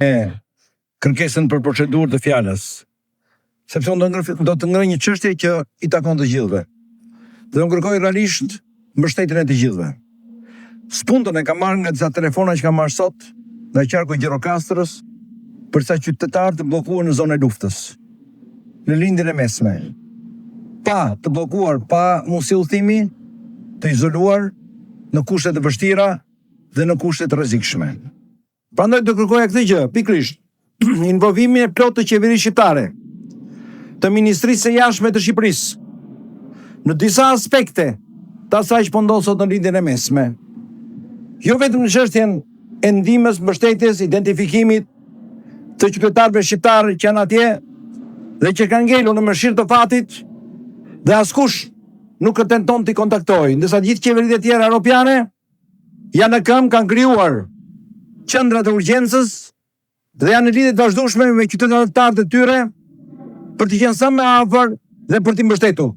kërkesën për procedurë të fjalës. Sepse unë do të ngrej një çështje që i takon të gjithëve. Dhe unë kërkoj realisht mbështetjen e të gjithëve. Spuntën e kam marrë nga disa telefona që kam marrë sot nga qarku i Gjirokastrës për sa qytetarë të bllokuar në zonën e luftës, në lindjen e mesme. Pa të bllokuar, pa mundësi udhëtimi, të izoluar në kushte të vështira dhe në kushte të rrezikshme. Prandaj do kërkoja këtë gjë, pikërisht, involvimin e plotë të qeverisë shqiptare, të Ministrisë së Jashtme të Shqipërisë, në disa aspekte të asaj që po ndodh sot në lindjen e mesme. Jo vetëm në çështjen e ndihmës, mbështetjes, identifikimit të qytetarëve shqiptarë që janë atje dhe që kanë ngelur në mëshirë të fatit dhe askush nuk tenton t'i kontaktojë, ndërsa gjithë qeveritë e tjera europiane janë në këmbë, kanë krijuar qendra të urgjencës dhe janë në lidhje të vazhdueshme me qytetarët e tyre për të qenë sa më afër dhe për t'i mbështetur.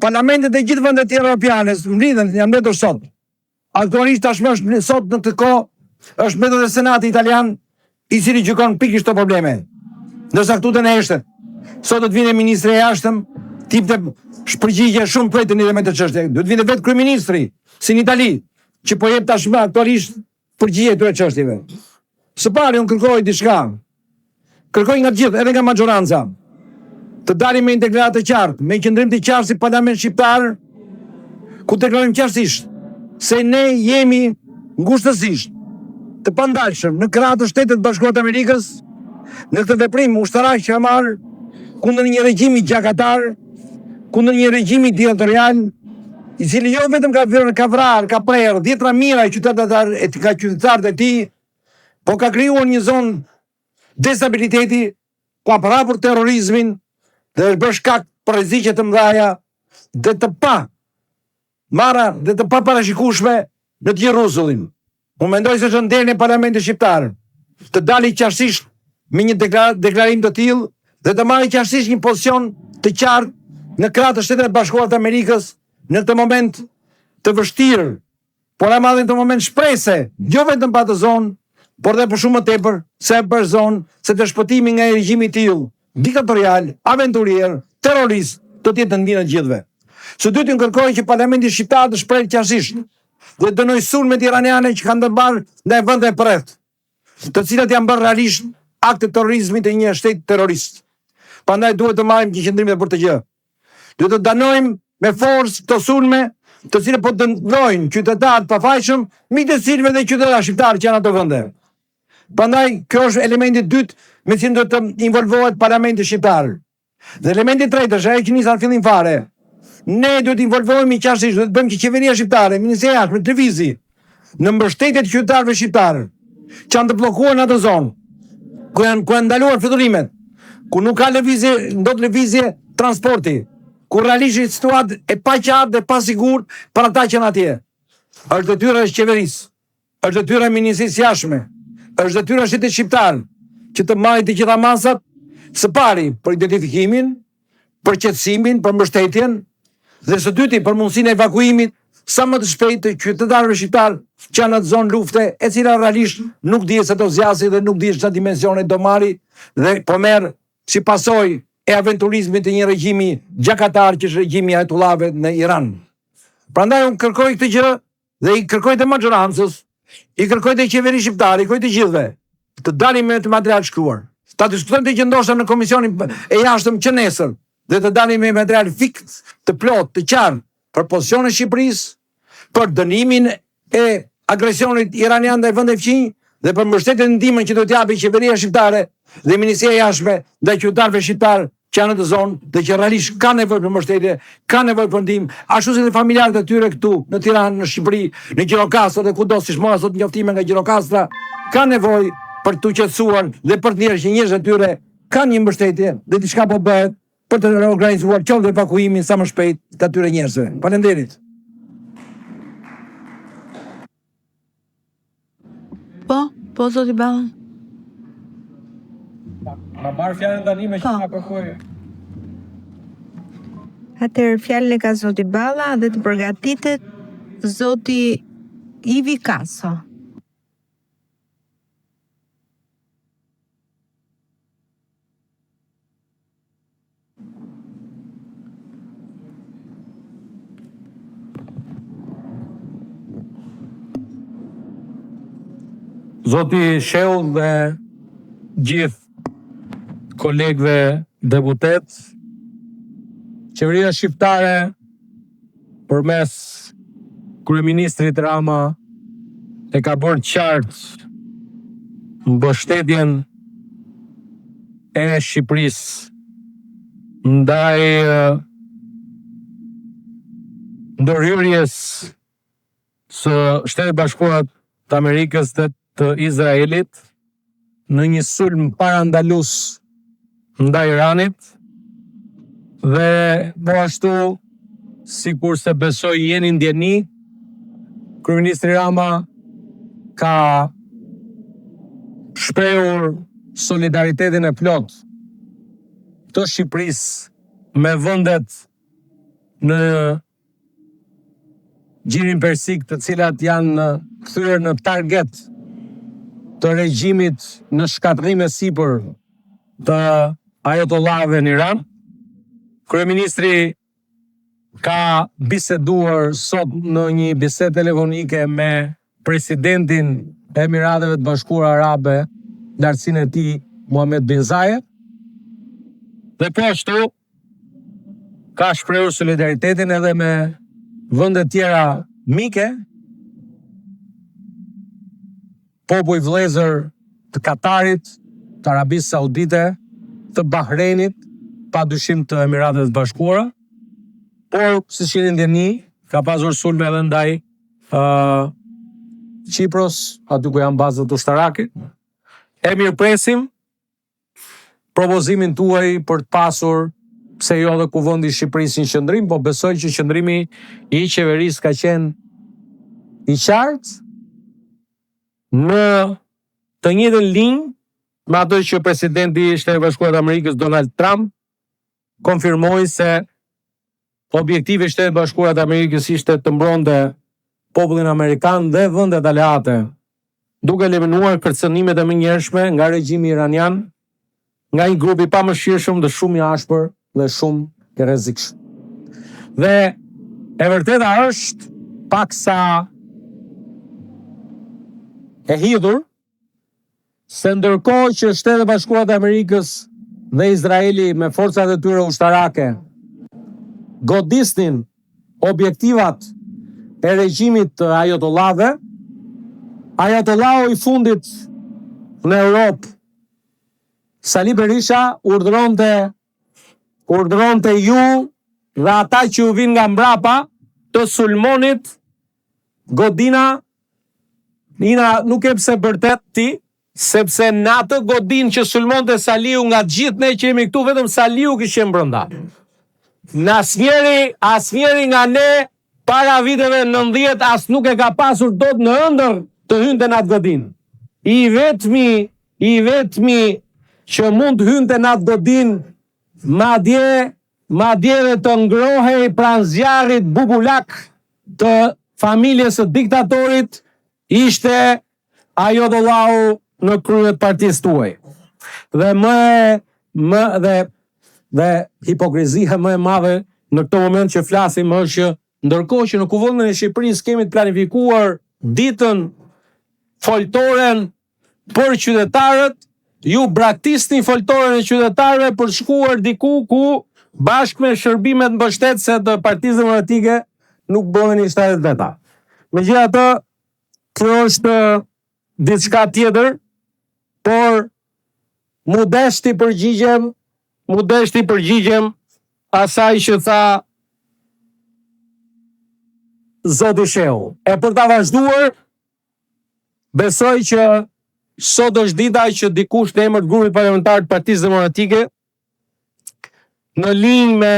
Parlamentet e gjithë vendet tjera europiane mblidhen, janë mbetur sot. Aktualisht tashmë është sot në këtë kohë është mbetur dhe Senati italian, i cili gjykon pikërisht këto probleme. Ndërsa këtu të neshtet, sot do të vinë ministri i jashtëm, tip të shpërgjigje shumë prej me të çështje. Do të vinë vetë kryeministri, si në Itali, që po jep tashmë aktualisht përgjigje këtyre çështjeve. Së pari unë kërkoj diçka. Kërkoj nga të gjithë, edhe nga maggioranca, të dalim me një deklaratë të qartë, me qëndrim të qartë si Parlament shqiptar, ku deklarojmë qartësisht se ne jemi ngushtësisht të pandalshëm në krah të Shtetit Bashkuar të Amerikës në këtë veprim ushtarak që ka marrë kundër një regjimi gjakatar, kundër një regjimi diktatorial, i cili jo vetëm ka vrarë, ka prerë dhjetra mijëra qytetarët e tij, po ka krijuar një zonë destabiliteti, ka hapur terrorizmin dhe është bërë shkak për rreziqe të mëdha dhe të parashikueshme në të gjithë rrezullin. Unë mendoj se është nder në Parlamentin shqiptar të dalë qartësisht me një deklarim të tillë dhe të marrë qartësisht një pozicion të qartë në krah të Shtetit Bashkuar të Amerikës në këtë moment të vështirë, por e marrë në këtë moment shprese, jo vetëm pa të zonë, por dhe për shumë më tepër se për zonë, se të shpëtimi nga një regjim i tillë, diktatorial, aventurier, terrorist, do të jetë në ndjenjë të gjithëve. Së dyti unë kërkoj që Parlamenti shqiptar të shprehë qartësisht dhe dënoj sulmet iraniane që kanë bërë ndaj vendeve përreth, të cilat janë bërë realisht akte terrorizmi të një shteti terrorist. Prandaj duhet të marrim një qëndrim për të gjë. Duhet të danojmë me forcë këto sulme, të cilat po dënojnë qytetarët pafajshëm, mbi të cilëve dhe qytetarët shqiptarë që janë ato vende. Prandaj kjo është elementi i dytë me cilin do të involvohet Parlamenti shqiptar. Dhe elementi i tretë është ajo që nisa në fillim fare. Ne duhet të involvohemi qartësisht, duhet të bëjmë që qeveria shqiptare, Ministria e Jashtme, të lëvizë në mbështetje të qytetarëve shqiptarë që janë të bllokuar në atë zonë, ku janë ndaluar fluturime, ku nuk ka lëvizje, ndot lëvizje transporti, ku realisht është situatë e paqartë dhe pasigurt për ata që janë atje. Është detyra e qeverisë, është detyra e Ministrisë së Jashtme, është detyra e Shtetit shqiptar që të marrë të gjitha masat, së pari për identifikimin, për qetësimin, për mbështetjen, dhe së dyti për mundësinë e evakuimit sa më të shpejtë të qytetarëve shqiptar që janë në atë zonë lufte, e cila realisht nuk dihet se do zgjasë dhe nuk dihet çfarë dimensione do marrë dhe po merr si pasojë e aventurizmit të një regjimi gjakatar që është regjimi i Ajatullahëve në Iran. Prandaj unë kërkoj këtë gjë dhe i kërkoj të maggiorancës, i kërkoj të qeverisë shqiptare, i kërkoj të gjithëve të dalim me të material shkruar. Ta diskutojmë të që ndoshta në Komisionin e Jashtëm që nesër dhe të dalim me material fiks të plot, të qartë për pozicionin e Shqipërisë, për dënimin e agresionit iranian ndaj vendeve fqinj dhe për mbështetjen e ndihmën që do t'i japë qeveria shqiptare dhe Ministria e Jashtme ndaj qytetarëve shqiptar që janë në të zonë dhe që realisht kanë nevojë për mbështetje, kanë nevojë për ndihmë, ashtu si dhe familjarët e tyre këtu në Tiranë, në Shqipëri, në Gjirokastër dhe kudo, siç mora sot njoftime nga Gjirokastra, kanë nevojë për të qetësuar dhe për të njerëz që njerëzit e tyre kanë një mbështetje dhe diçka po bëhet për të organizuar qoftë evakuimin sa më shpejt të atyre njerëzve. Faleminderit. Po, zoti Balla. Ma marr fjalën tani me që na kërkoi. Atëherë fjalën e ka zoti Balla dhe të përgatitet zoti Ivi Kaso. Zoti Shell dhe gjithë kolegëve deputet, qeveria shqiptare përmes kryeministrit Rama e ka bërë qartë mbështetjen e Shqipërisë ndaj ndërhyrjes së Shtetit Bashkuar të Amerikës dhe të Izraelit në një sulm parandalus ndaj Iranit, dhe po ashtu, sikur se besoj jeni ndjeni, kryeministri Rama ka shprehur solidaritetin e plot të Shqipërisë me vendet në Gjirin Persik, të cilat janë kthyer në target të regjimit në shkatërrim e sipër të ajatollahëve në Iran. Kryeministri ka biseduar sot në një bisedë telefonike me presidentin e Emirateve të Bashkuara Arabe, lartësinë e tij Mohammed bin Zayed, dhe po ashtu ka shprehur solidaritetin edhe me vende tjera mike, popull vëllezër të Katarit, të Arabisë Saudite, të Bahreinit, padyshim të Emirateve të Bashkuara, por siç jeni ndjeni, ka pasur sulme edhe ndaj Qipros, aty ku janë bazat ushtarake. E mirëpresim propozimin tuaj për të pasur, pse jo dhe Kuvendi i Shqipërisë në qëndrim, po besoj që qëndrimi i qeverisë ka qenë i qartë në të njëjtën linjë me atë që presidenti i Shtetit Bashkuar të Amerikës Donald Trump konfirmoi se objektivi i Shtetit Bashkuar të Amerikës ishte të mbronte popullin amerikan dhe vendet aleate, duke eliminuar kërcënimet e menjëhershme nga regjimi iranian, nga një grup i pamëshirshëm dhe shumë i ashpër dhe shumë i rrezikshëm. Dhe e vërteta është paksa e hidhur se ndërkohë që Shtetet Bashkuara të Amerikës dhe Izraeli me forcat e tyre ushtarake godisnin objektivat e regjimit të ajatollahëve, ajatollahu i fundit në Europë, Sali Berisha, urdhëronte ju dhe ata që u vinë nga mbrapa të sulmonit godina. Nina nuk e pse bërtet ti, sepse në atë godin që sulmonte Saliu nga gjithë ne që jemi këtu, vetëm Saliu kishte brenda. Në asnjëri nga ne para viteve 90 as nuk e ka pasur dot në ëndër të hynte në atë godin. I vetmi që mund të hynte në atë godin, madje dhe të ngrohej pranë zjarrit bubulak të familjes së diktatorit, ishte ajatollahu në krye të partisë tuaj. Dhe hipokrizia më e madhe në këtë moment që flasim është që ndërkohë që në Kuvendin e Shqipërisë kemi të planifikuar ditën foltoren për qytetarët, ju braktisni foltoren e qytetarëve për shkuar diku ku bashkë me shërbimet mbështetëse të Partisë Demokratike nuk bëheni shtetet veta. Megjithatë, kjo është diçka tjetër, por modesti përgjigjem asaj që tha zoti Shehu. E për ta vazhduar, besoj që sot është dita që dikush në emër të grupit parlamentar të Partisë Demokratike, në linjë me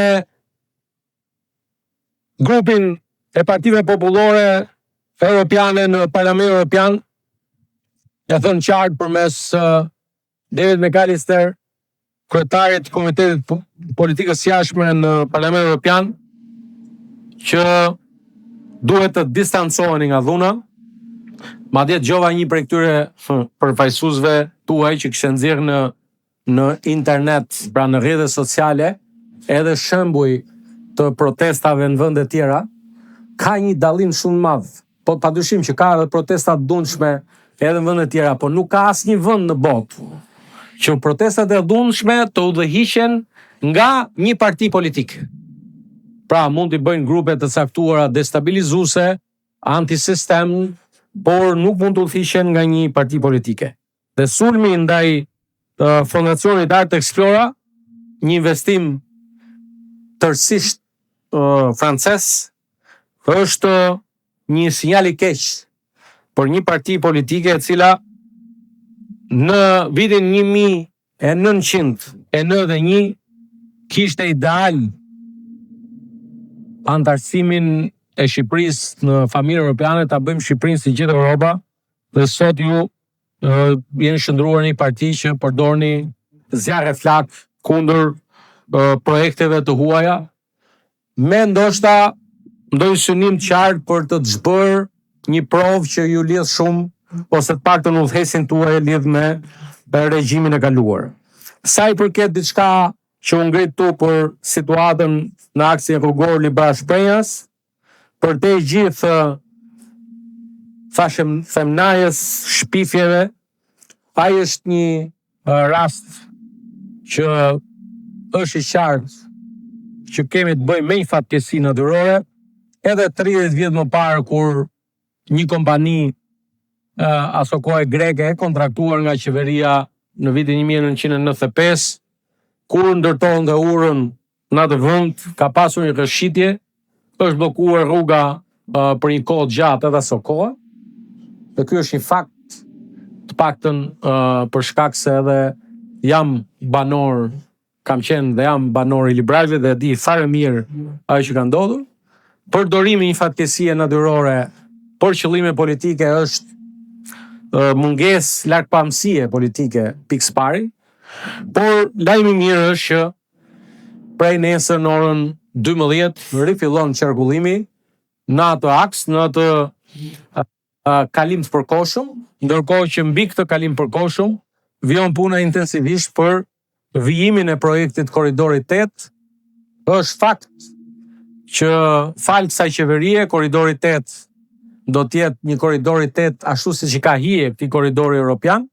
grupin e partive popullore europiane në Parlamentin Europian, e thënë qartë përmes David McAllister, kryetarit të Komitetit Politikës Jashtme në Parlamentin Europian, që duhet të distancoheni nga dhuna. Madje dëgjova një prej këtyre përfaqësuesve tuaj që kishte nxjerrë në internet, pra në rrjetet sociale, edhe shembuj të protestave në vende tjera. Ka një dallim shumë madh, po padyshim që ka edhe protesta të dundshme edhe në vende tjera, por nuk ka asnjë vend në botë që protestat e dhunshme të udhëhiqen nga një parti politike. Pra mund t'i bëjnë grupe të caktuara destabilizuese, antisistem, por nuk mund të udhëhiqen nga një parti politike. Dhe sulmi ndaj fondacionit Art Explora, një investim tërësisht frances, është një sinjal i keq për një parti politike e cila në vitin 1991 kishte ideal antarësimin e Shqipërisë në familje europiane, ta bëjmë Shqipërinë si gjithë Europa, dhe sot ju jeni shndruar një parti që përdorni zjarre flak kundër projekteve të huaja, me ndoshta ndonjë synim të qartë për të zbërë një provë që ju lidh shumë, ose të paktën udhëheqësin tuaj lidh me regjimin e kaluar. Sa i përket diçka që u ngrit tu për situatën në aksin rrugor Libra Shprenjas, për te gjithë femnajës shpifjeve, ai është një rast që është i qartë që kemi të bëjmë me një fatkeqësi natyrore, edhe 30 vjet më parë kur një kompani aso kohë greke kontraktuar nga qeveria në vitin 1995, kur ndërtohen dhe urën në atë vend, ka pasur një rrëshqitje, është bllokuar rruga për një kohë gjatë edhe aso kohë. Dhe ky është një fakt, të paktën për shkak se edhe jam banor, kam qenë dhe jam banor i librarëve dhe di fare mirë ajo që ka ndodhur. Përdorimi një fatkeqësie natyrore për qëllime politike është mungesë largpamësie politike pikë pari. Por lajmi mirë është që prej nesër në orën 12 rifillon qarkullimi në atë aks, në atë kalim të përkohshëm, ndërkohë që mbi këtë kalim përkohshëm vijon puna intensivisht për vijimin e projektit Korridori 8. Është fakt që falë kësaj qeverie, Korridori 8 do të jetë një Korridori 8 ashtu siç i ka hije këtij korridori europian.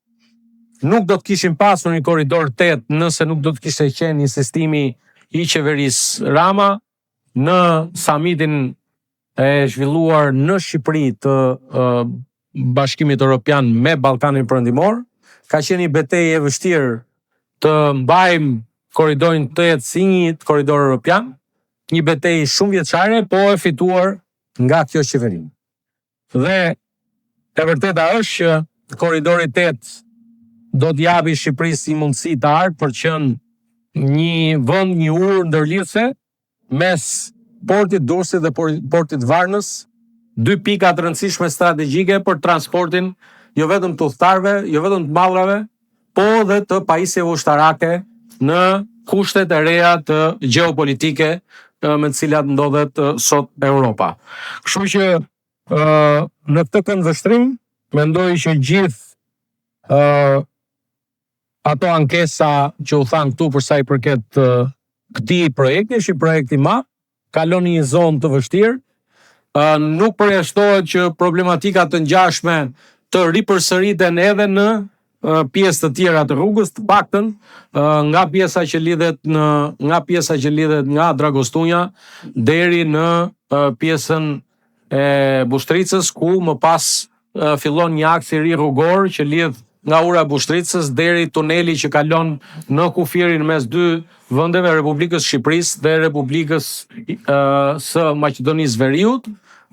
Nuk do të kishim pasur një korridor 8 nëse nuk do të kishte qenë insistimi i qeverisë Rama në samitin e zhvilluar në Shqipëri të Bashkimit Evropian me Ballkanin Perëndimor. Ka qenë një betejë e vështirë të mbajmë korridorin 8 si një korridor evropian, një betejë shumë vjeçare, po e fituar nga kjo qeveri. Dhe e vërteta është që korridori 8 do të japi Shqipërisë një mundësi të artë për qenë një vend, një urë ndërlidhëse mes portit Durrësit dhe portit Varnës, dy pika të rëndësishme strategjike për transportin jo vetëm të udhëtarëve, jo vetëm të mallrave, po dhe të pajisjeve ushtarake në kushtet e reja të gjeopolitike me të cilat ndodhet sot Europa. Kështu që në këtë këndvështrim mendoj që gjithë ato ankesa që u thanë këtu për sa i përket këtij projekti, është një projekt i madh, kalon një zonë të vështirë, nuk përjashtohet që problematika të ngjashme të ripërsëriten edhe në pjesë të tjera të rrugës, të paktën nga pjesa që lidhet nga Dragostunja deri në pjesën e Bushtricës, ku më pas fillon një aks i ri rrugor që lidh nga ura e Bushtricës deri tuneli që kalon në kufirin mes dy vendeve, Republikës Shqipërisë dhe Republikës së Maqedonisë Veriut,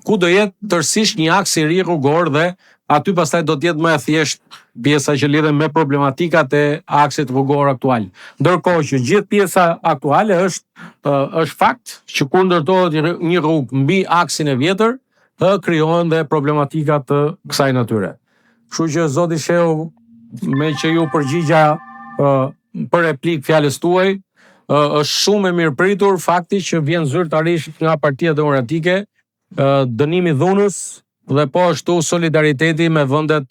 ku do jetë tërësisht një aks i ri rrugor dhe aty pastaj do të jetë më e thjesht pjesa që lidhen me problematikat e aksit rrugor aktual. Ndërkohë që gjithë pjesa aktuale është fakt që kur ndërtohet një rrugë mbi aksin e vjetër, krijohen dhe problematika të kësaj natyre. Kështu që zoti Sheu, me që ju përgjigja për replik fjalës tuaj, është shumë e mirëpritur fakti që vjen zyrtarisht nga Partia Demokratike dënimi dhunës dhe po ashtu solidariteti me vendet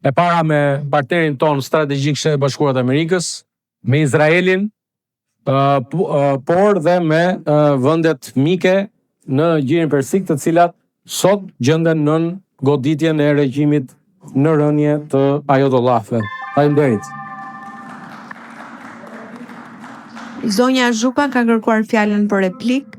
e para, me partnerin ton strategjik Shtetet Bashkuara të Amerikës, me Izraelin, por dhe me vendet mike në Gjirin Persik, të cilat sot gjenden nën goditjen e regjimit në rënje të ajodollahëve. Faleminderit. Zonja Zhupa ka kërkuar fjalën për replik.